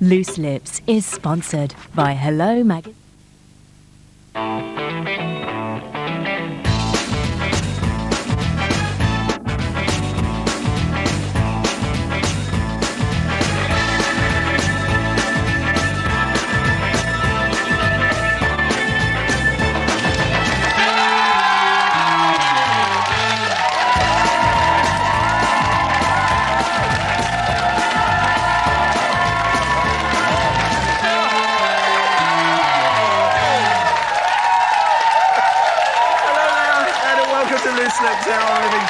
Loose Lips is sponsored by Hello Magazine.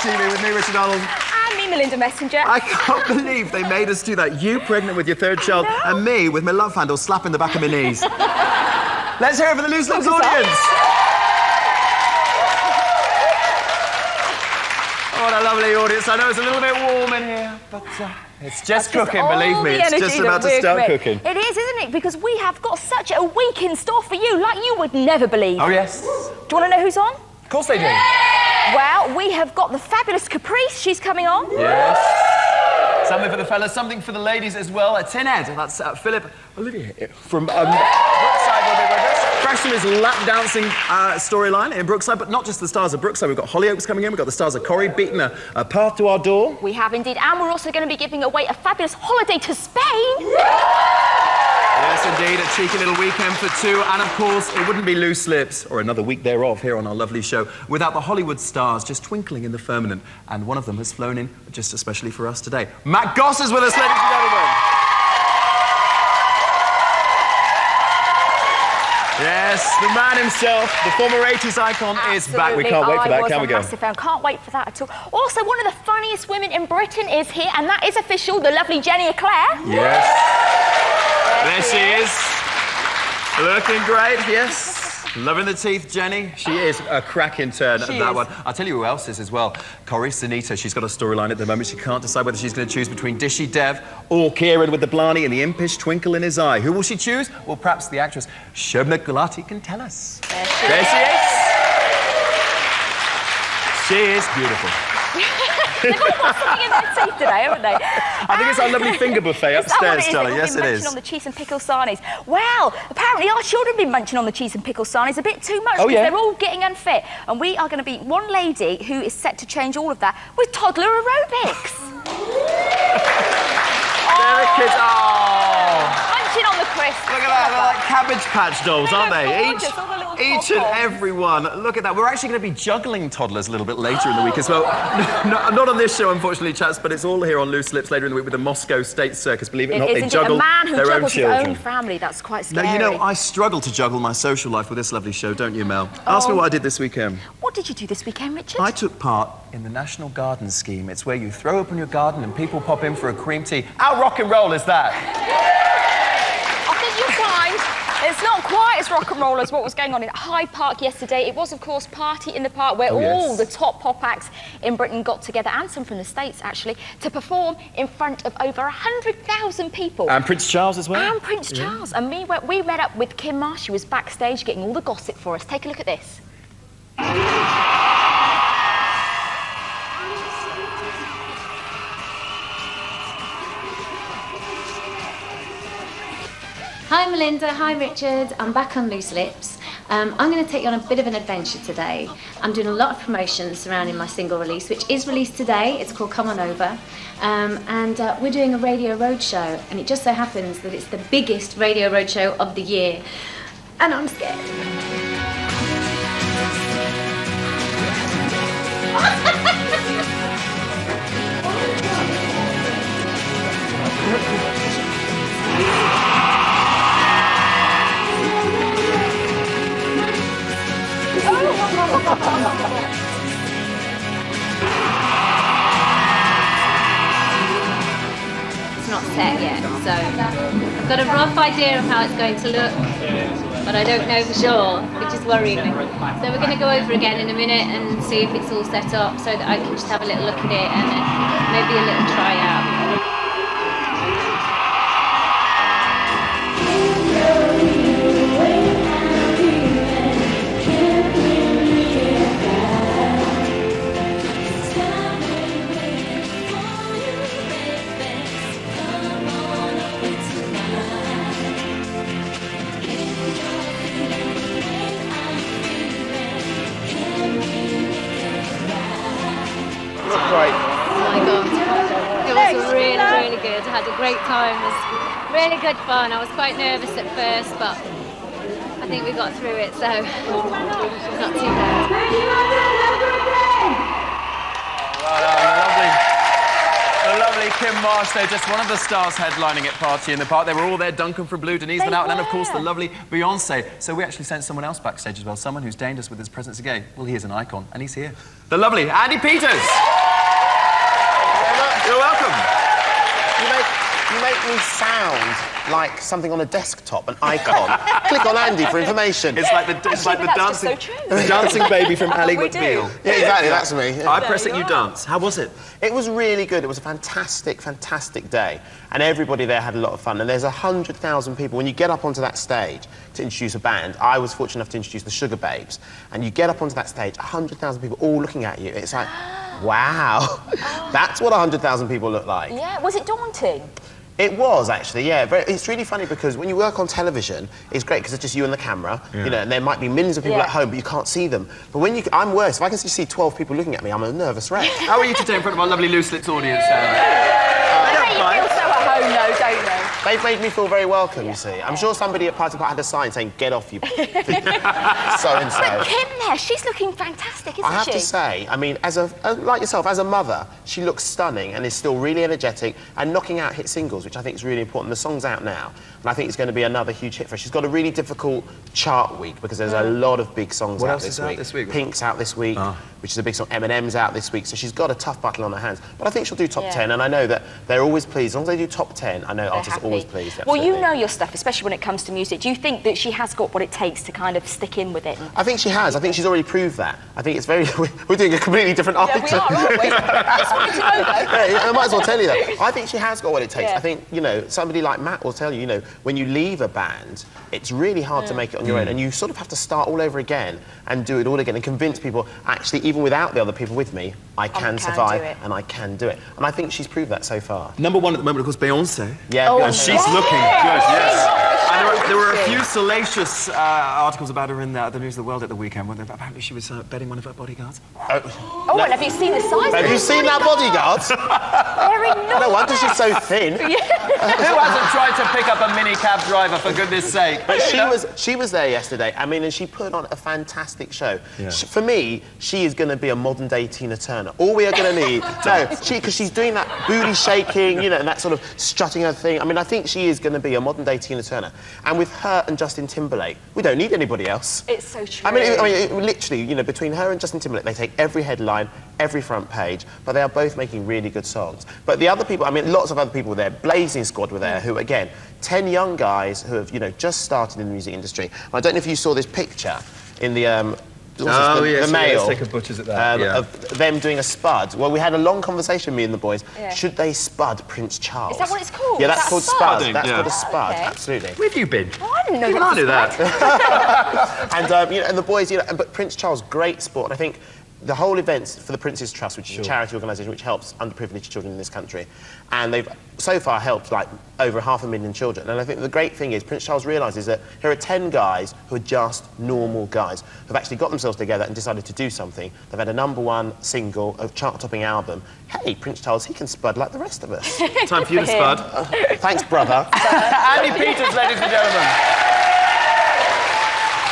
TV with me, Richard Arnold. And me, Melinda Messenger. I can't believe they made us do that. You pregnant with your third child, and me with my love handle slapping the back of my knees. Let's hear it for the Loose Lips audience. What a lovely audience. I know it's a little bit warm in here, but it's just cooking, believe me. It's just about to start cooking. It is, isn't it? Because we have got such a week in store for you, like you would never believe. Oh, yes. Do you want to know who's on? Of course they do. Well, we have got the fabulous Caprice. She's coming on. Yes. Something for the fellas, something for the ladies as well. Tin Head, that's Philip Olivier from Brookside will be with us. Fresh from his lap dancing storyline in Brookside, but not just the stars of Brookside. We've got Hollyoaks coming in, we've got the stars of Corrie beating a path to our door. We have indeed, and we're also going to be giving away a fabulous holiday to Spain. Yes, indeed, a cheeky little weekend for two. And, of course, it wouldn't be Loose Lips, or another week thereof here on our lovely show, without the Hollywood stars just twinkling in the firmament. And one of them has flown in just especially for us today. Matt Goss is with us, ladies and gentlemen. Yes, the man himself, the former 80s icon, is back. We can't wait for that, can we go? I was a massive fan. Can't wait for that at all. Also, one of the funniest women in Britain is here, and that is official, the lovely Jenny Eclair. Yes. There she is. Looking great, yes. Loving the teeth, Jenny. She is a cracking turn at that one. I'll tell you who else is as well. Corrie Sunita, she's got a storyline at the moment. She can't decide whether she's going to choose between Dishy Dev or Kieran with the Blarney and the impish twinkle in his eye. Who will she choose? Well, perhaps the actress Shobna Gulati can tell us. There she is. She is beautiful. They've all got something in their teeth today, haven't they? I think it's our lovely finger buffet upstairs, Charlie. Yes, it is. On the cheese and pickle sarnies. Well, apparently our children have been munching on the cheese and pickle sarnies a bit too much because they're all getting unfit. And we are going to be one lady who is set to change all of that with toddler aerobics. They're the kids. Oh. Munching on the crisp. Look at that. They're like Cabbage Patch dolls, aren't they? Each and every one. Look at that. We're actually going to be juggling toddlers a little bit later in the week as well. Not on this show, unfortunately, chaps, but it's all here on Loose Lips later in the week with the Moscow State Circus. Believe it or not, they juggle their own children. A man who juggles his own family. That's quite scary. Now, you know, I struggle to juggle my social life with this lovely show, don't you, Mel? Ask me what I did this weekend. What did you do this weekend, Richard? I took part in the National Garden Scheme. It's where you throw open your garden and people pop in for a cream tea. How rock and roll is that? I think you're fine. It's not quite as rock and roll as what was going on in Hyde Park yesterday. It was, of course, Party in the Park, where all the top pop acts in Britain got together, and some from the States, actually, to perform in front of over 100,000 people. And Prince Charles as well? And Prince Charles. And we met up with Kim Marsh, who was backstage getting all the gossip for us. Take a look at this. Hi Melinda, hi Richard, I'm back on Loose Lips. I'm going to take you on a bit of an adventure today. I'm doing a lot of promotions surrounding my single release, which is released today. It's called Come On Over. And we're doing a radio roadshow, and it just so happens that it's the biggest radio roadshow of the year. And I'm scared. It's not set yet, so I've got a rough idea of how it's going to look, but I don't know for sure, which is worrying me. So we're going to go over again in a minute and see if it's all set up so that I can just have a little look at it and maybe a little try out. really good. I had a great time. It was really good fun. I was quite nervous at first, but I think we got through it, so not too bad. The lovely Kim Marsh there, just one of the stars headlining at Party in the Park. They were all there. Duncan from Blue, Denise went out, and then, of course, the lovely Beyonce. So we actually sent someone else backstage as well, someone who's deigned us with his presence again. Well, he is an icon, and he's here. The lovely Andy Peters. You're welcome. You make me sound like something on a desktop, an icon. Click on Andy for information. It's like the dancing baby from Ally McBeal. Yeah, exactly, that's me. I press it, you dance. How was it? It was really good. It was a fantastic, fantastic day. And everybody there had a lot of fun. And there's 100,000 people. When you get up onto that stage to introduce a band, I was fortunate enough to introduce the Sugar Babes. And you get up onto that stage, 100,000 people all looking at you. It's like, wow, that's what 100,000 people look like. Yeah, was it daunting? It was, actually, yeah. But it's really funny because when you work on television, it's great because it's just you and the camera, you know, and there might be millions of people at home, but you can't see them. But when you... I'm worse. If I can see 12 people looking at me, I'm a nervous wreck. How are you today in front of our lovely Loose Lips audience? They feel so at home, though, don't they? They've made me feel very welcome, you see. I'm sure somebody at Party Park had a sign saying, "Get off, you so-and-so." But Kim there, she's looking fantastic, isn't she? I have to say, I mean, like yourself, as a mother, she looks stunning and is still really energetic and knocking out hit singles, which I think is really important. The song's out now, and I think it's going to be another huge hit for her. She's got a really difficult chart week because there's a lot of big songs out this week. Pink's out this week, which is a big song. Eminem's out this week, so she's got a tough battle on her hands. But I think she'll do top 10, and I know that they're always pleased. As long as they do top 10, I know artists are always pleased. Absolutely. Well, you know your stuff, especially when it comes to music. Do you think that she has got what it takes to kind of stick in with it? I think she has. I think she's already proved that. I think it's very... We're doing a completely different item. Yeah, we are, aren't we? I just wanted to know, though. Yeah, I might as well tell you that. I think she has got what it takes. I think, you know, somebody like Matt will tell you, you know, when you leave a band, it's really hard to make it on your own, and you sort of have to start all over again and do it all again and convince people, actually, even without the other people with me, I can survive and I can do it. And I think she's proved that so far. Number one at the moment, of course, Beyonce. Yeah, and she's looking good, yes. And there were a few salacious articles about her in the News of the World at the weekend, when apparently she was betting one of her bodyguards. Oh, and have you seen the size? Have you seen that bodyguard? Very nice. No wonder she's so thin. Who hasn't tried to pick up a mini cab driver, for goodness sake? But she was there yesterday, I mean, and she put on a fantastic show. Yeah. For me, she is going to be a modern-day Tina Turner. All we are going to need... because she's doing that booty shaking, you know, and that sort of strutting her thing. I mean, I think she is going to be a modern-day Tina Turner. And with her and Justin Timberlake, we don't need anybody else. It's so true. I mean, literally, you know, between her and Justin Timberlake, they take every headline, every front page, but they are both making really good songs. But the other people, I mean, lots of other people were there. Blazing Squad were there, who, again, 10 young guys who have, you know, just started in the music industry. And I don't know if you saw this picture in the... the Mail, let's take a butcher's at that. Of them doing a spud. Well, we had a long conversation, me and the boys. Should they spud Prince Charles? Is that what it's called? Yeah, that's called spud. Spudding, That's called a spud, Okay. absolutely. Where have you been? Oh, I didn't know You can't do that. And, you know, and the boys, you know, but Prince Charles, great sport. And I think the whole event for the Prince's Trust, which is a charity organisation which helps underprivileged children in this country, and they've so far helped like over 500,000 children. And I think the great thing is Prince Charles realises that here are 10 guys who are just normal guys who've actually got themselves together and decided to do something. They've had a #1 single, a chart-topping album. Hey, Prince Charles, he can spud like the rest of us. Time for you to spud. Thanks, brother. Andy Peters, ladies and gentlemen.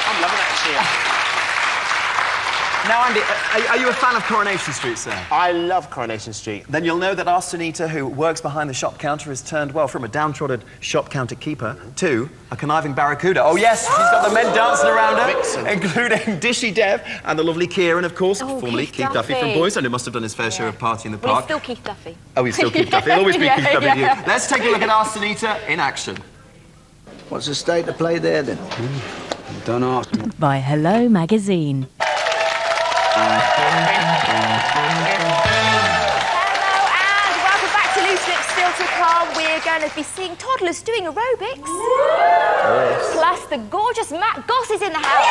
I'm loving that cheer. Now, Andy, are you a fan of Coronation Street, sir? I love Coronation Street. Then you'll know that our Sunita, who works behind the shop counter, has turned, well, from a downtrodden shop counter keeper to a conniving barracuda. Oh, yes, she's got the men dancing around her, including Dishy Dev and the lovely Kieran, of course, formerly Keith Duffy from Boyzone, who must have done his fair share of Party in the Park. He's still Keith Duffy. Oh, he's still Keith Duffy. He'll always be Keith Duffy to you. Let's take a look at our Sunita in action. What's the state of play there, then? Don't ask me. By Hello Magazine. Hello and welcome back to Loose Lips Still to Come. We're going to be seeing toddlers doing aerobics. Plus the gorgeous Matt Goss is in the house.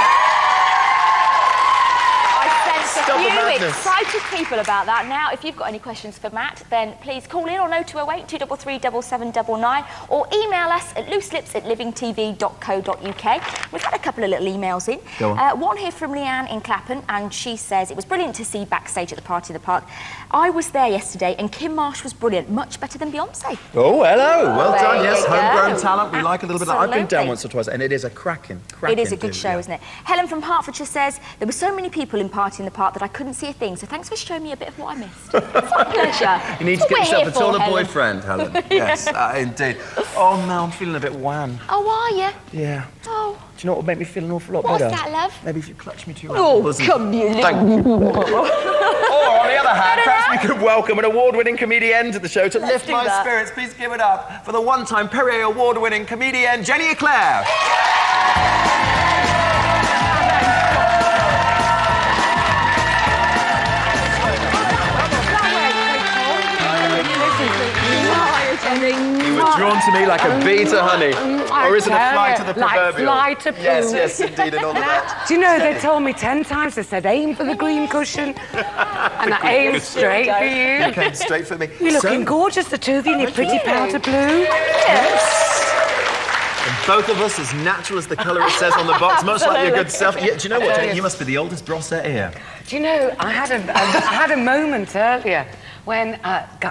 I sense Stop the few madness. excited people about that. Now, if you've got any questions for Matt, then please call in on 0208 233 7799 or email us at looselips@livingtv.co.uk. We've had a couple of little emails in. Go on. One here from Leanne in Clapham, and she says, it was brilliant to see backstage at the Party in the Park. I was there yesterday, and Kim Marsh was brilliant, much better than Beyonce. Oh, hello. Well There done. you Yes, go. homegrown talent. We like a little bit of that. I've been down Absolutely. once or twice, and it is a cracking It is a good tune, show, yeah. isn't it? Helen from Hertfordshire says, there were so many people in Party in the Park that I couldn't see a thing, so thanks for showing me a bit of what I missed. It's my pleasure. You need That's to get what we're yourself here a taller for, Helen. boyfriend, Helen. Yes, indeed. Oh, no, I'm feeling a bit wan. Oh, are you? Yeah. Oh. Do you know what would make me feel an awful lot What's better? that, love? Maybe if you clutch me to your Oh, bosom. come you little... Thank you. Or, on the other hand, perhaps we could welcome an award-winning comedian to the show to lift do my that. spirits. Please give it up for the one-time Perrier award-winning comedian, Jenny Eclair. You were drawn to me like a bee to honey. Or is it a fly to the proverbial? Like fly to Yes, poo. yes, indeed, and all of that. Do you know, they told me 10 times, they said, aim for the green cushion. And I aimed straight for You you. came straight for me. You're looking So- gorgeous, the two of you, in your pretty powder blue. And both of us as natural as the colour it says on the box, much like your good self. Yeah, do you know what, Jenny? You must be the oldest brosset here. Do you know, I had a moment earlier when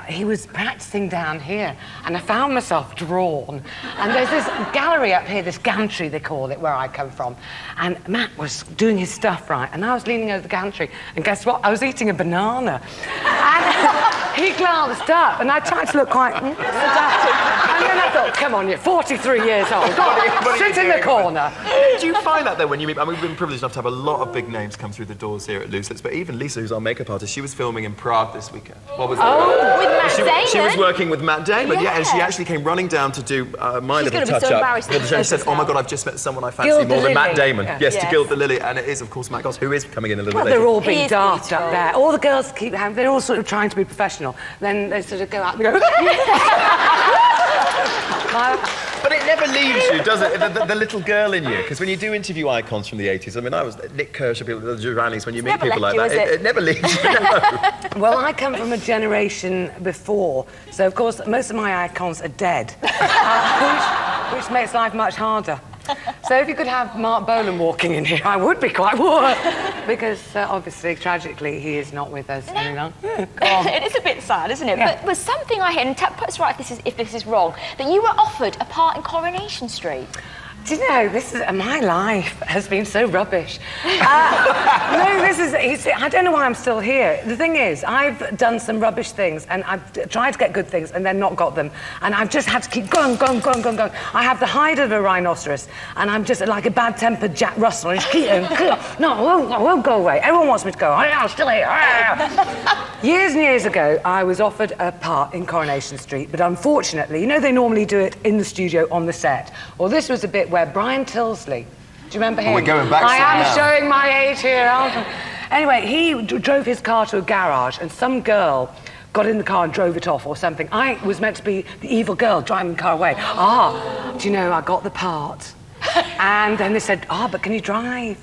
he was practicing down here, and I found myself drawn. And there's this gallery up here, this gantry they call it, where I come from. And Matt was doing his stuff right, and I was leaning over the gantry, and guess what? I was eating a banana. And he glanced up, and I tried to look quite seductive. And then I thought, come on, you're 43 years old. Go on, What are you sit in the doing? corner. Do you find that, though, when you meet... I mean, we've been privileged enough to have a lot of big names come through the doors here at Loose Lips, but even Lisa, who's our makeup artist, she was filming in Prague this weekend. What was that? With Matt Damon. She was working with Matt Damon, yeah, and she Yeah. actually came running down to do my She's little gonna be so touch-up. embarrassed But that she said, she oh, my knows God, I've just met someone I fancy Gild the more than Matt Lily. Damon. Yeah. Yes, to Yes. gild the lily, and it is, of course, Matt Goss, who is coming in a little Well, bit they're later. all He being is daft beautiful. up there. All the girls keep having, they're all sort of trying to be professional. Then they sort of go out and go, But it never leaves you, does it? The little girl in you. Because when you do interview icons from the 80s, I mean, I was Nick Kershaw, people, the Duranis, when you meet never people like left that, you, has it never leaves you. No. Well, I come from a generation before, so of course most of my icons are dead, which makes life much harder. So if you could have Mark Bolan walking in here, I would be quite warm, because obviously, tragically, he is not with us any longer. It is a bit sad, isn't it? Yeah. But was something I heard, and put us right if this is wrong, that you were offered a part in Coronation Street. Do you know, my life has been so rubbish. I don't know why I'm still here. The thing is, I've done some rubbish things, and I've tried to get good things and then not got them. And I've just had to keep going. I have the hide of a rhinoceros, and I'm just like a bad-tempered Jack Russell. I just keep no, I won't go away. Everyone wants me to go. I'm still here. Years and years ago, I was offered a part in Coronation Street, but unfortunately, you know they normally do it in the studio on the set. Well, this was a bit where Brian Tilsley, do you remember him? we're going back I some am now. showing my age here. aren't I? Anyway, he drove his car to a garage, and some girl got in the car and drove it off or something. I was meant to be the evil girl driving the car away. Do you know, I got the part. And then they said, but can you drive?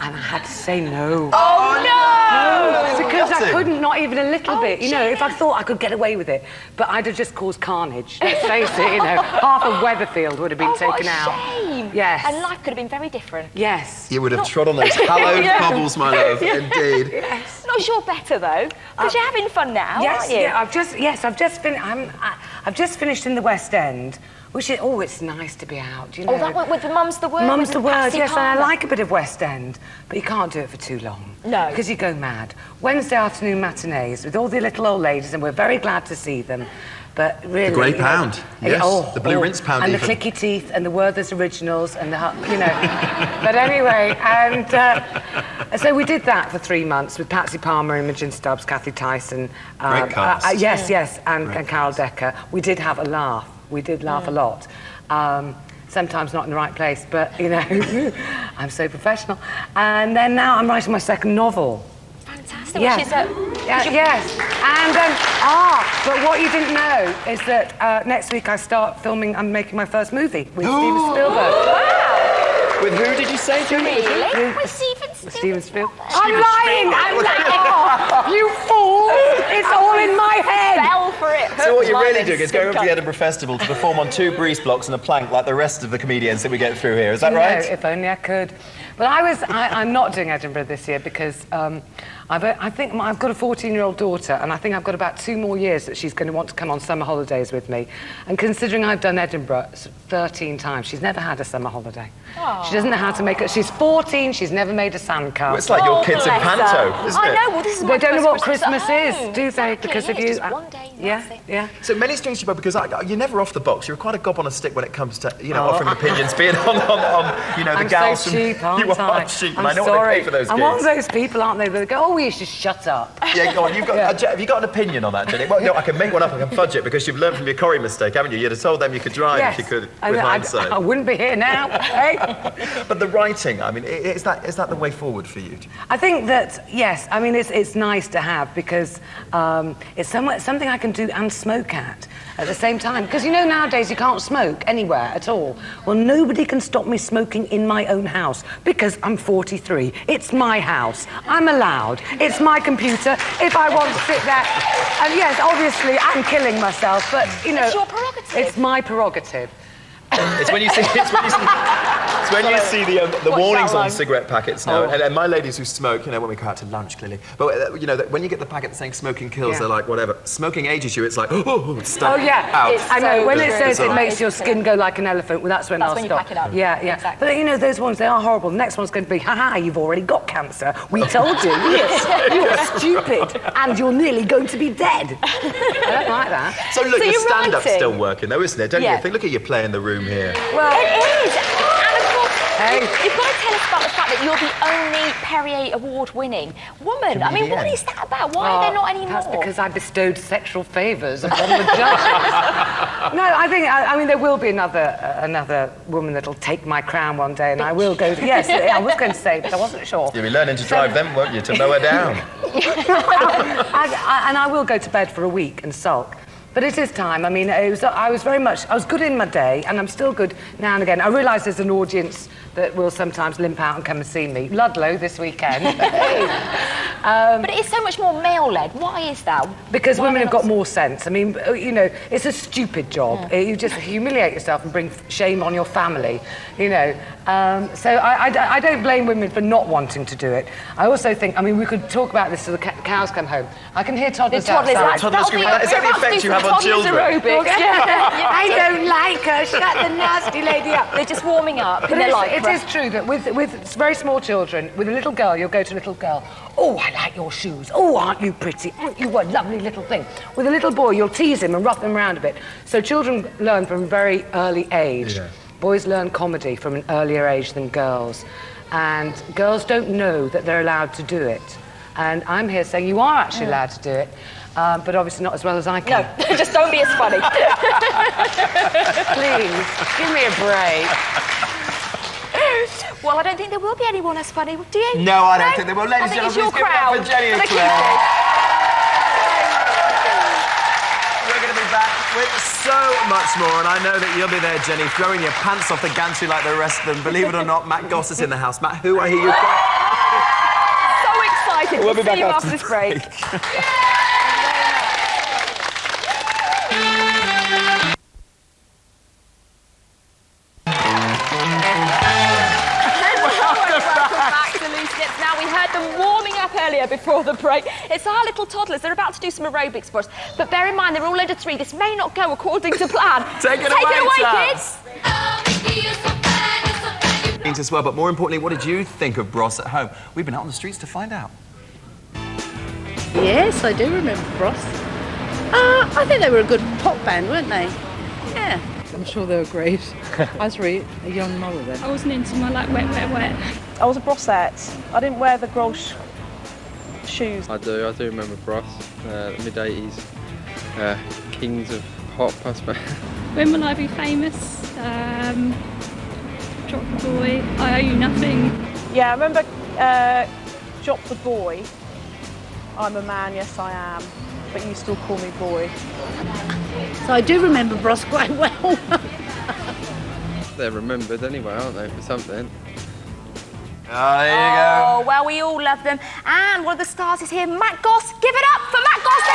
And I had to say no. Oh, no! Because I gutting. couldn't, not even a little Oh, bit. You know, if I thought I could get away with it. But I'd have just caused carnage. Let's face it, you know. Half of Weatherfield would have been taken out. Shame. Yes. And life could have been very different. Yes. You would have trod on those hallowed Yeah. cobbles, my love, Yeah. indeed. Yes. Not sure better, though, because you're having fun now, Yes, aren't you? yeah, I've just finished in the West End, which is, it's nice to be out, you know. Oh, that one with the Mum's the Word? Mum's with the Word, Patsy yes, and I Palmer. like a bit of West End, but you can't do it for too long. No. Because you go mad. Wednesday afternoon matinees with all the little old ladies, and we're very glad to see them. But really, The Grey you know, Pound, yes, the Blue Rinse Pound and even. the Clicky Teeth, and the Werther's Originals, and the, you know. But anyway, and so we did that for 3 months with Patsy Palmer, Imogen Stubbs, Kathy Tyson. Great cast. Yes, and Carol Decker. We did have a laugh. We did laugh a lot. Sometimes not in the right place, but, you know, I'm so professional. And then now I'm writing my second novel. Fantastic. Yes. Which is Yes. And but what you didn't know is that next week I'm making my first movie with Steven Spielberg. Wow! With who did you say, Jenny? Really? With Stephen Stevens Field. I'm lying! Oh, you fool! It's all in my head! Fell for it. So what you're really Hook, line, doing is going over to the Edinburgh Festival to perform on 2 breeze blocks and a plank like the rest of the comedians that we get through here. Is that right? No, if only I could. But I'm not doing Edinburgh this year because I think I've got a 14-year-old daughter, and I think I've got about 2 more years that she's going to want to come on summer holidays with me. And considering I've done Edinburgh 13 times, she's never had a summer holiday. Aww. She doesn't know how to make it. She's 14, she's never made a sandcastle. Well, it's like your kids in Panto, isn't it? I know, well, this is They don't know what Christmas Christmas is, is, do they? Exactly, Because yeah, of it's you. just one day, Yeah, that's it. yeah. So many strings to you, because you're never off the box. You're quite a gob on a stick when it comes to, offering opinions, being on the I'm gals. so cheap, aren't You are I? cheap, I'm and I know sorry. what they pay for those I'm gigs. one of those people, aren't they, that go, oh, you should shut up. Yeah, go on. Have you got an opinion on that, Jenny? Well, no, I can make one up. I can fudge it because you've learned from your Corrie mistake, haven't you? You'd have told them you could drive Yes. if you could, And with hindsight. I wouldn't be here now, hey? But the writing, I mean, is that the way forward for you? I think that, yes, I mean, it's nice to have because it's something I can do and smoke at the same time. Because, nowadays you can't smoke anywhere at all. Well, nobody can stop me smoking in my own house because I'm 43. It's my house. I'm allowed. It's my computer. If I want to sit there... And yes, obviously, I'm killing myself, but, It's your prerogative. It's my prerogative. It's when you see the warnings on cigarette packets now, and my ladies who smoke, when we go out to lunch, clearly. But when you get the packet saying "smoking kills," they're like, whatever. Smoking ages you. It's like, stuff out. I know. When it says It's it makes your skin go like an elephant, well, that's when I'll when you stop. pack it up. Yeah, yeah. Exactly. But those ones, they are horrible. The next one's going to be, haha, you've already got cancer. We told you. Yes, you're stupid, and you're nearly going to be dead. I don't like that. So look, So your you're stand-up's writing. still working, though, isn't it? Don't Yeah. you think? Look at you play in the room here. Well, It is. And of course, Hey. you've got to tell us about the fact that you're the only Perrier Award-winning woman. I mean, what Comedian. is that about? Why are there not any more? That's because I bestowed sexual favours upon the judges. No, I mean, there will be another woman that'll take my crown one day, and I will go. Yes, I was going to say, but I wasn't sure. You'll be learning to drive them, won't you, to lower down? And I will go to bed for a week and sulk. But it is time. I mean, I was good in my day, and I'm still good now and again. I realise there's an audience that will sometimes limp out and come and see me. Ludlow this weekend. But it is so much more male-led. Why is that? Because Why are women they have not got more sense. I mean, it's a stupid job. You just humiliate yourself and bring shame on your family, So I don't blame women for not wanting to do it. I also think, I mean, we could talk about this till the cows come home. I can hear toddlers toddlers outside. out. Toddlers That'll be- is that the we're about to effect do you have some on toddlers children? aerobics. I don't like her. Shut the nasty lady up. They're just warming up. But And they're like, it is true that with very small children, with a little girl, you'll go to a little girl. Oh, I like your shoes. Oh, aren't you pretty? Aren't you a lovely little thing? With a little boy, you'll tease him and rough him around a bit. So children learn from a very early age. Yeah. Boys learn comedy from an earlier age than girls. And girls don't know that they're allowed to do it. And I'm here saying you are actually allowed to do it, but obviously not as well as I can. no, just don't be as funny. Please, give me a break. Well, I don't think there will be anyone as funny, do you? No, I don't think they will. I Ladies think and it's your gentlemen, crowd. please give it up for Jenny and Thank you. Claire. We're going to be back with so much more, and I know that you'll be there, Jenny, throwing your pants off the gantry like the rest of them. Believe it or not, Matt Goss is in the house. Matt, who I hear you cry. So excited We'll to be back see you after after this break. Back to Loose Lips. Now, we heard them warming up earlier before the break. It's our little toddlers. They're about to do some aerobics for us. But bear in mind, they're all under 3. This may not go according to plan. Take it away, away, kids. As well, but more importantly, what did you think of Bros at home? We've been out on the streets to find out. Yes, I do remember Bros. I think they were a good pop band, weren't they? Yeah. I'm sure they were great. I was really a young mother then. I wasn't into my wet, wet, wet. I was a Brossette. I didn't wear the Grolsch shoes. I do remember Bros, mid-80s, kings of pop, I suppose. When will I be famous? Drop the Boy, I Owe You Nothing. Yeah, I remember Drop the Boy. I'm a man, yes I am, but you still call me boy. So I do remember Bros quite well. They're remembered anyway, aren't they, for something? Oh, there you go. Oh, well, we all love them. And one of the stars is here, Matt Goss. Give it up for Matt Goss.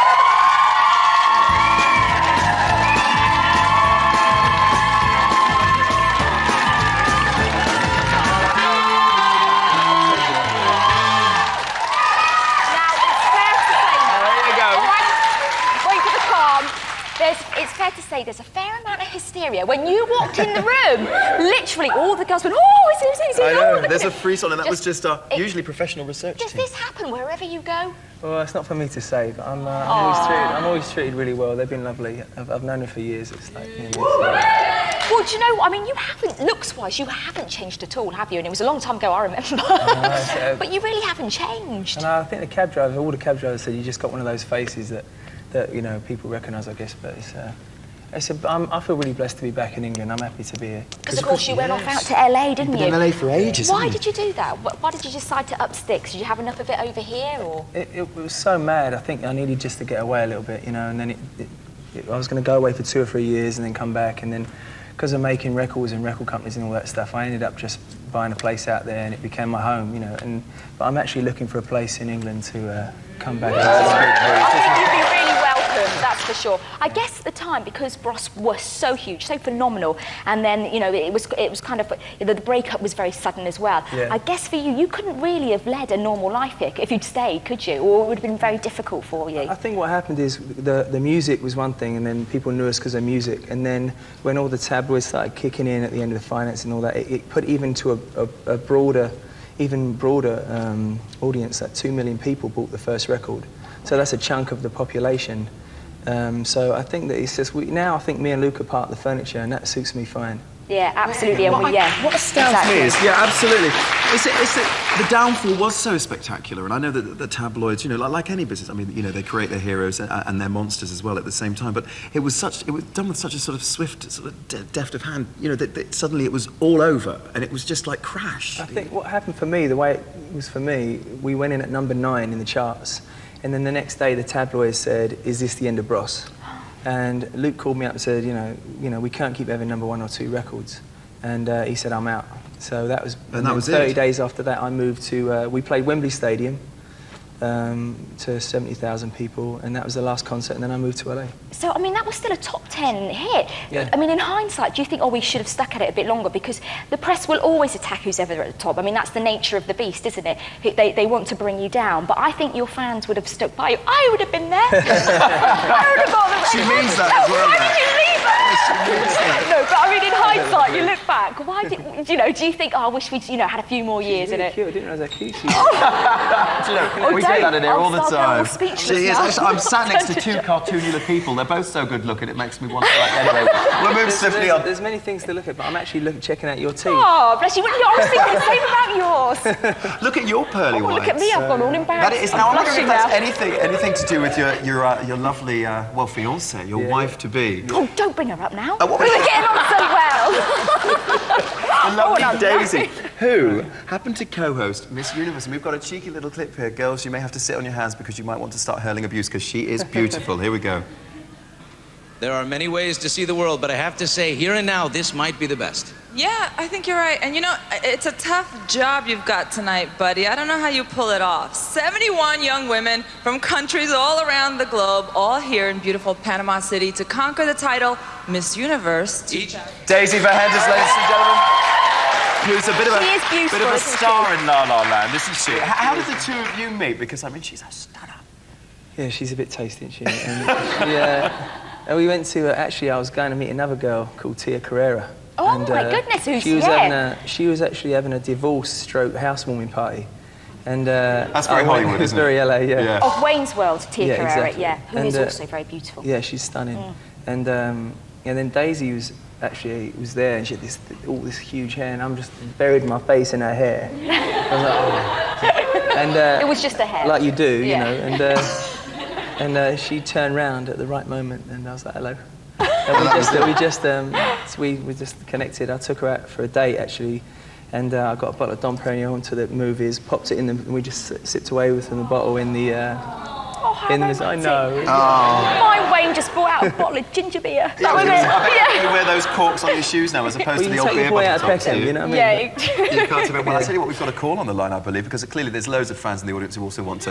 It's fair to say there's a fair amount of hysteria. When you walked in the room, literally all the girls went, oh, it's I know, oh, there's a freeze on, and that was just our usually professional research Does team. this happen wherever you go? Well, it's not for me to say, but I'm always treated really well. They've been lovely. I've known them for years. It's like, Well, do you know, I mean, you haven't, looks-wise, you haven't changed at all, have you? And it was a long time ago, I remember. But you really haven't changed. And I think the cab driver, all the cab drivers said you just got one of those faces that you know, people recognise, I guess. But I feel really blessed to be back in England. I'm happy to be here. Because, of course, you went off out to LA, didn't you? You've been in LA for ages. Why did you do that? Why did you decide to up sticks? Did you have enough of it over here, or...? It was so mad. I think I needed just to get away a little bit, you know, and then I was going to go away for 2 or 3 years and then come back, and then because of making records and record companies and all that stuff, I ended up just buying a place out there, and it became my home, you know. But I'm actually looking for a place in England to come back. I think you'd be really welcome, that's for sure. I guess at the time, because Bros was so huge, so phenomenal, and then, you know, it was kind of, the breakup was very sudden as well. Yeah. I guess for you, you couldn't really have led a normal life here if you'd stayed, could you? Or it would have been very difficult for you. I think what happened is the music was one thing, and then people knew us because of music, and then when all the tabloids started kicking in at the end of the finance and all that, it put even to a broader audience, that 2 million people bought the first record. So that's a chunk of the population. So I think that it's just, now I think me and Luke are part of the furniture, and that suits me fine. Yeah, absolutely. What astounds me is, yeah, absolutely. The downfall was so spectacular, and I know that the tabloids, you know, like any business, I mean, you know, they create their heroes and their monsters as well at the same time. But it was done with such a sort of swift, sort of deft of hand. You know, that suddenly it was all over, and it was just like crashed. I think what happened for me, the way it was for me, we went in at number 9 in the charts, and then the next day the tabloids said, "Is this the end of Bros?" And Luke called me up and said, you know, we can't keep having number 1 or 2 records. And he said, I'm out. So that was... And that was 30 days after that, I moved to... we played Wembley Stadium to 70,000 people, and that was the last concert, and then I moved to LA. So, I mean, that was still a top 10 hit. Yeah. I mean, in hindsight, do you think, oh, we should have stuck at it a bit longer? Because the press will always attack who's ever at the top. I mean, that's the nature of the beast, isn't it? They want to bring you down. But I think your fans would have stuck by you. I would have been there. I would have got the She means that as well. Why did you leave us? No, but I mean, in hindsight, you look back. Why did, you know, do you think, oh, I wish we'd, you know, had a few more years in it? Cute. I didn't realise how cute she was. We say that in here all the time. She is. I'm sat next to 2 cartoony people. They're both so good looking, it makes me want to, like, anyway, we'll move swiftly on. There's many things to look at, but I'm actually checking out your teeth. Oh, bless you. I was thinking the same about yours. Look at your pearly whites. Look at me, I've gone all embarrassed. That is, now, I'm wondering if that's anything to do with your lovely, well, fiancée, your wife-to-be. Oh, don't bring her up now. We were getting on so well. The lovely Daisy, who happened to co-host Miss Universe. And we've got a cheeky little clip here. Girls, you may have to sit on your hands because you might want to start hurling abuse, because she is beautiful. Here we go. There are many ways to see the world, but I have to say, here and now, this might be the best. Yeah, I think you're right. And you know, it's a tough job you've got tonight, buddy. I don't know how you pull it off. 71 young women from countries all around the globe, all here in beautiful Panama City to conquer the title Miss Universe. Daisy Verhenders, ladies and gentlemen, who's a bit of a star in La La Land, isn't she? How did the two of you meet? Because, I mean, she's a stunner. Yeah, she's a bit tasty, isn't she? And we went to, actually, I was going to meet another girl called Tia Carrera. Oh, and, my goodness, who's she was actually having a divorce-stroke housewarming party. And that's very Hollywood, isn't it? Very LA, yeah. Of Wayne's World, Tia Carrera, exactly. who is also very beautiful. Yeah, she's stunning. And then Daisy was there, and she had all this huge hair, and I'm just buried my face in her hair. I was like, oh. And it was just a hair. Like you do, you know. And she turned round at the right moment, and I was like, hello. And we just connected. I took her out for a date, actually, and I got a bottle of Dom Perignon to the movies, popped it in and we just sipped away with the bottle in the... I know. My Wayne just brought out a bottle of ginger beer. Yeah, I bet you wear those corks on your shoes now as opposed to the old beer bottles. You know what I mean? Yeah. You can't even. Well, I tell you what, we've got a call on the line, I believe, because clearly there's loads of fans in the audience who also want to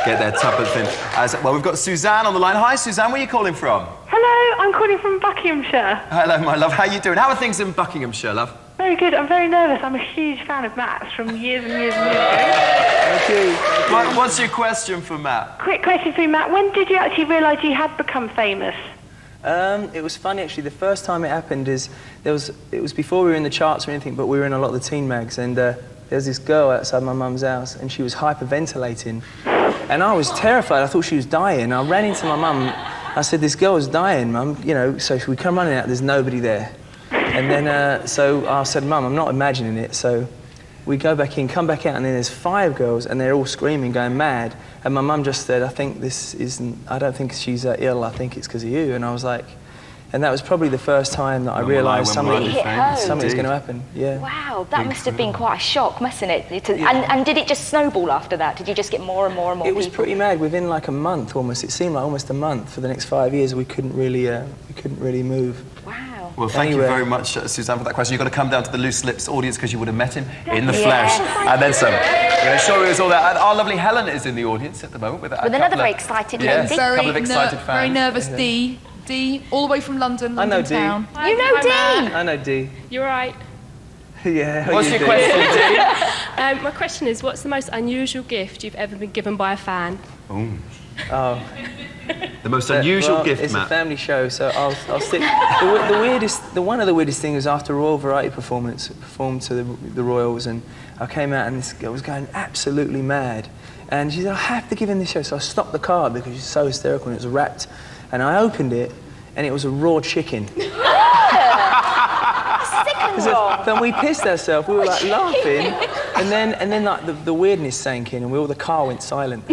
get their tuppence in. Well, we've got Suzanne on the line. Hi, Suzanne. Where are you calling from? Hello, I'm calling from Buckinghamshire. Hello, my love. How are you doing? How are things in Buckinghamshire, love? Very good. I'm very nervous. I'm a huge fan of Matt's from years and years and years ago. Thank you. What's your question for Matt? Quick question for you, Matt. When did you actually realise you had become famous? It was funny, actually. The first time it happened it was before we were in the charts or anything, but we were in a lot of the teen mags, and there was this girl outside my mum's house, and she was hyperventilating, and I was terrified. I thought she was dying. I ran into my mum. I said, "This girl is dying, Mum." You know, so we come running out. There's nobody there, and then so I said, "Mum, I'm not imagining it." So we go back in, come back out, and then there's 5 girls, and they're all screaming, going mad. And my mum just said, I don't think she's ill, I think it's because of you. And I was like, and that was probably the first time that I realised something was going to happen. Yeah. Wow, that must have been quite a shock, mustn't it? And did it just snowball after that? Did you just get more and more and more people? It was pretty mad. Within like a month almost, it seemed like almost a month. For the next 5 years, we couldn't really move. Wow. Well, thank you very much, Suzanne, for that question. You've got to come down to the Loose Lips audience because you would have met him in the flesh. And then some. We're sure it was all that. And our lovely Helen is in the audience at the moment with another very excited lady. A couple of excited fans. Very nervous, Dee, all the way from London town. You know Dee? I know Dee. You're right. Yeah. What's your question, Dee? My question is, what's the most unusual gift you've ever been given by a fan? Oh. The most unusual gift, it's Matt. It's a family show, so I'll stick. One of the weirdest things was after a Royal Variety performance, performed to the Royals, and I came out and this girl was going absolutely mad, and she said, "I have to give him this show." So I stopped the car because she's so hysterical, and it was wrapped, and I opened it, and it was a raw chicken. Then we pissed ourselves. We were like laughing, and then like the weirdness sank in, and the car went silent.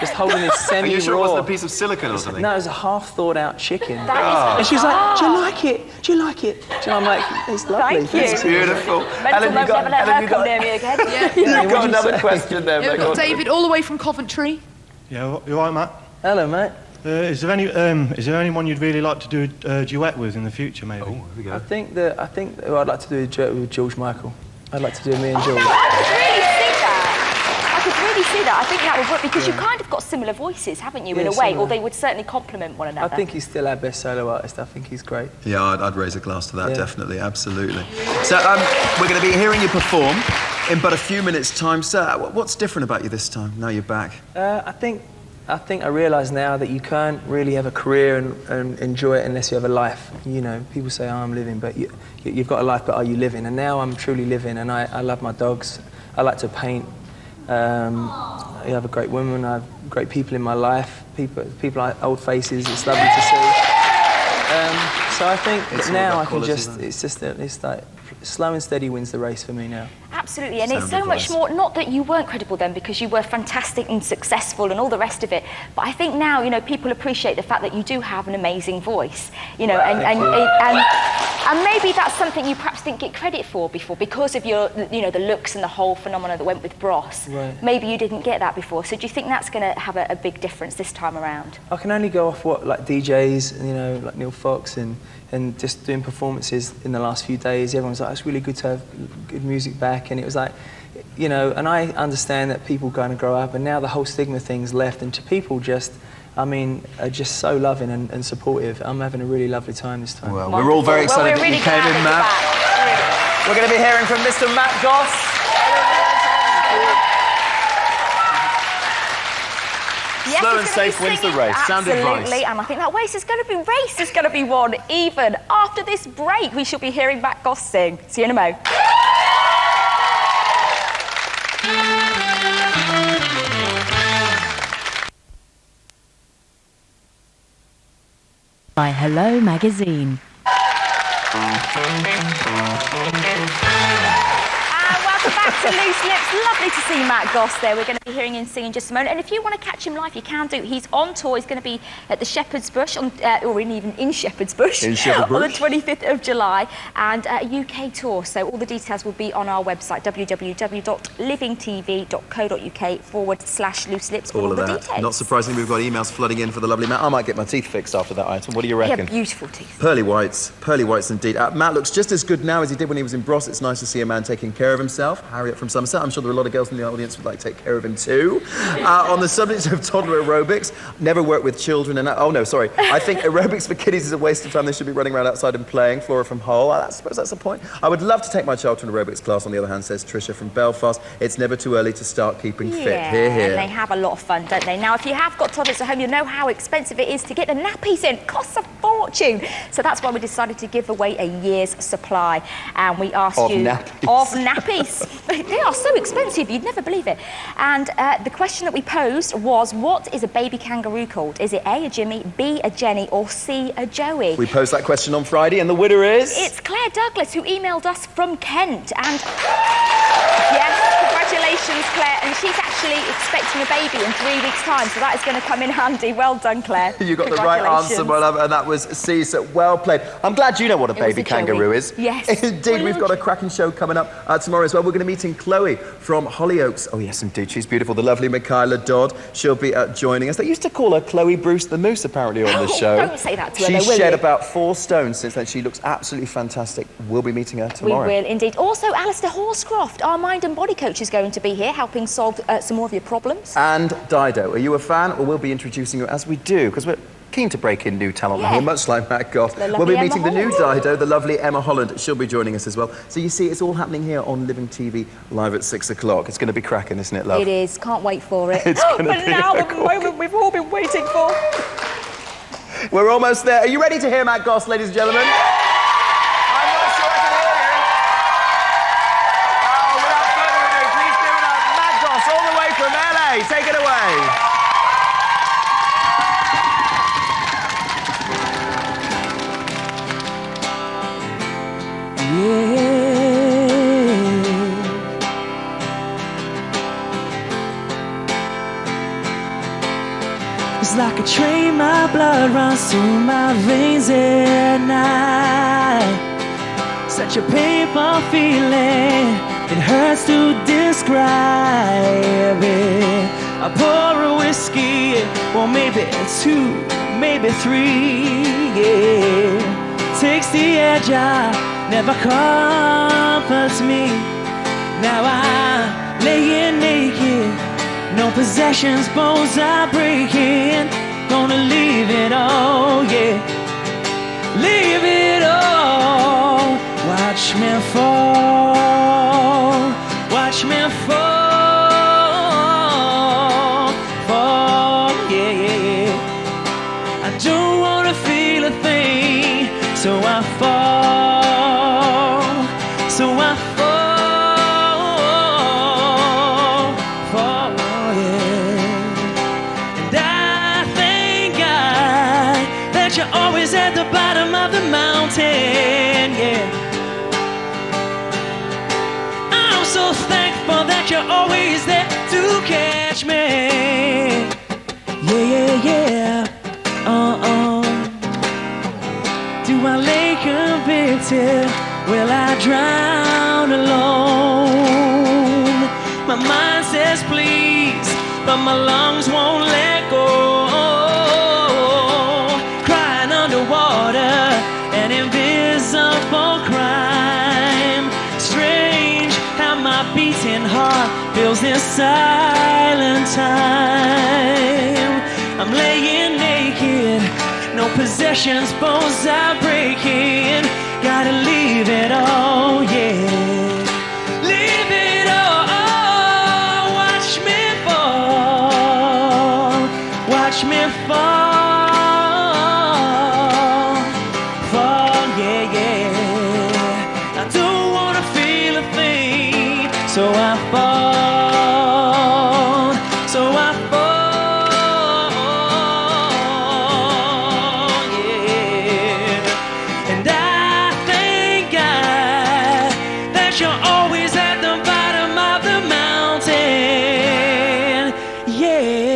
Just holding this semi-raw. Are you sure it wasn't a piece of silicone or something? No, it was a half-thawed out chicken. That and she was like, "Do you like it? Do you like it?" And I'm like, "It's lovely." Thank you. It's beautiful. Mental note, never let her come near me again. You've got another question there, We've got David all the way from Coventry. Yeah, you all right, Matt? Hello, mate. Is there anyone you'd really like to do a duet with in the future, maybe? Oh, here we go. I think I'd like to do a duet with George Michael. I'd like to do me and George. I could really see that. I think that would work because you've kind of got similar voices, haven't you, in a way, or they would certainly complement one another. I think he's still our best solo artist. I think he's great. Yeah, I'd raise a glass to that, definitely, absolutely. So we're going to be hearing you perform in but a few minutes' time. Sir, what's different about you this time, now you're back? I think I realise now that you can't really have a career and enjoy it unless you have a life. You know, people say, "Oh, I'm living," but you've got a life, but are you living? And now I'm truly living, and I love my dogs. I like to paint. I have a great woman. I have great people in my life. People like old faces. It's lovely to see. So I think that now I can it's like slow and steady wins the race for me now. Absolutely, and it's so much more, not that you weren't credible then because you were fantastic and successful and all the rest of it, but I think now, you know, people appreciate the fact that you do have an amazing voice, you know, and maybe that's something you perhaps didn't get credit for before because of your, you know, the looks and the whole phenomena that went with Bros. Right. Maybe you didn't get that before, so do you think that's going to have a big difference this time around? I can only go off what, like DJs, you know, like Neil Fox and just doing performances in the last few days. Everyone's like, "It's really good to have good music back," and it was like, you know, and I understand that people kind of grow up, and now the whole stigma thing's left, and to people just, I mean, are just so loving and supportive. I'm having a really lovely time this time. Well, we're all very excited that you came in, Matt. We're going to be hearing from Mr. Matt Goss. Yes, slow and safe wins the race. Sound advice. Absolutely, and I think that race is going to be won even after this break. We shall be hearing Matt Goss sing. See you in a mo. By Hello Magazine. And Welcome back to Loose Lips. Lovely to see Matt Goss there. We're going to be hearing him sing in just a moment. And if you want to catch him live, you can do. He's on tour. He's going to be at the Shepherd's Bush, or even in Shepherd's Bush, on the 25th of July, and a UK tour. So all the details will be on our website, www.livingtv.co.uk/loose lips. All of the that. details. Not surprisingly, we've got emails flooding in for the lovely Matt. I might get my teeth fixed after that item. What do you reckon? Yeah, beautiful teeth. Pearly whites indeed. Matt looks just as good now as he did when he was in Bros. It's nice to see a man taking care of himself. Harriet from Somerset. I'm sure there are a lot of girls in the audience who would like to take care of him too. On the subject of toddler aerobics, never work with children. And oh no, sorry. I think aerobics for kiddies is a waste of time. They should be running around outside and playing. Flora from Hull. I suppose that's the point. I would love to take my child to an aerobics class. On the other hand, says Tricia from Belfast. It's never too early to start keeping fit. Hear, hear. And they have a lot of fun, don't they? Now, if you have got toddlers at home, you know how expensive it is to get the nappies in. It costs a fortune. So that's why we decided to give away a year's supply. And we asked of you... nappies. Of nappies. They are so expensive, you'd never believe it. And the question that we posed was, what is a baby kangaroo called? Is it A, a Jimmy, B, a Jenny, or C, a Joey? We posed that question on Friday, and the winner is... It's Claire Douglas, who emailed us from Kent. And yes, congratulations, Claire. And she's actually expecting a baby in 3 weeks' time, so that is going to come in handy. Well done, Claire. You got the right answer, my love, and that was C, so well played. I'm glad you know what a baby kangaroo is. Yes. Indeed, we've got a cracking show coming up tomorrow as well. We're going to be meeting Chloe from Hollyoaks. Oh, yes, indeed, she's beautiful. The lovely Michaela Dodd. She'll be joining us. They used to call her Chloe Bruce the Moose, apparently, on the show. Don't say that to her, She's though, will shed you? about 4 stones since then. She looks absolutely fantastic. We'll be meeting her tomorrow. We will, indeed. Also, Alistair Horscroft, our mind and body coach, is going to be here, helping solve some more of your problems. And Dido, are you a fan? Or we'll be introducing you as we do, because we're keen to break in new talent here, much like Matt Goss. We'll be meeting the new Dido, the lovely Emma Holland. She'll be joining us as well. So you see, it's all happening here on Living TV live at 6 o'clock. It's going to be cracking, isn't it, love? It is. Can't wait for it. It's gonna but be now a the moment we've all been waiting for. We're almost there. Are you ready to hear Matt Goss, ladies and gentlemen? I'm not sure I can hear you. Oh, without further ado, please give it up. Matt Goss, all the way from LA. Take it away. It's like a train, my blood runs through my veins at night. Such a painful feeling, it hurts to describe it. I pour a whiskey, well maybe 2, maybe 3, yeah. Takes the edge out, never comforts me. Now I'm laying naked, no possessions, bones are breaking. Gonna leave it all, yeah. Leave it all. Watch me fall. Watch me fall. Fall, yeah, yeah, yeah. I don't wanna feel a thing, so I fall. So I fall. You're always at the bottom of the mountain, yeah. I'm so thankful that you're always there to catch me. Yeah, yeah, yeah. Do I lay convicted? Will I drown alone? My mind says please, but my lungs won't let go. An invisible crime. Strange how my beating heart fills this silent time. I'm laying naked, no possessions, bones are breaking. Gotta leave it all, yeah. Leave it all. Watch me fall. Watch me fall. So I fall, so I fall, yeah. And I thank God that you're always at the bottom yeah.